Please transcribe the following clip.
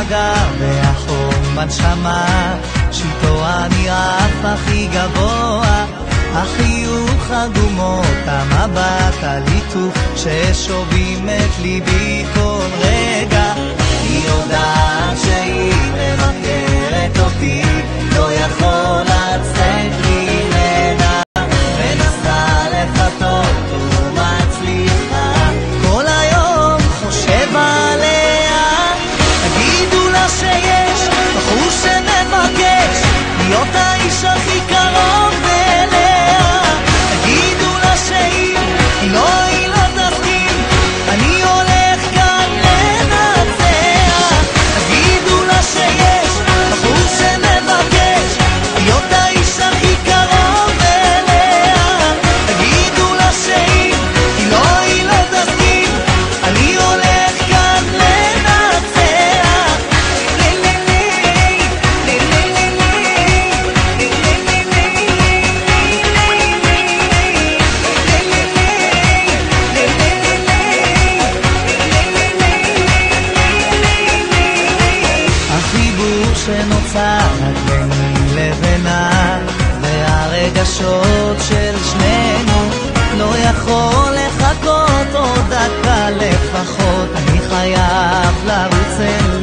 מגע והחום בנשמה, שיטו הנראה הכי גבוה, החיוך הגומות, המבט, הליטוף ששובים את ליבי כל רגע. היא יודעת שהיא מבקרת אותי, לא יכול לצאת ממנה, מנסה לפתות ומצליחה, כל היום חושב עליה. תגידו לה שיש בחור שמבקש להיות האיש הכי קרוב אליה. תגידו לה שהיא לא תסכים, אני הולך כאן לנצח. תגידו לה שיש בחור שמבקש להיות האיש הכי קרוב אליה. תגידו לה שהיא לא תסכים, אני הולך כאן לנצח. שנוצר ביני לבינה, והרגשות של שנינו לא יכול לחכות עוד דקה לפחות. אני חייב לרוץ אל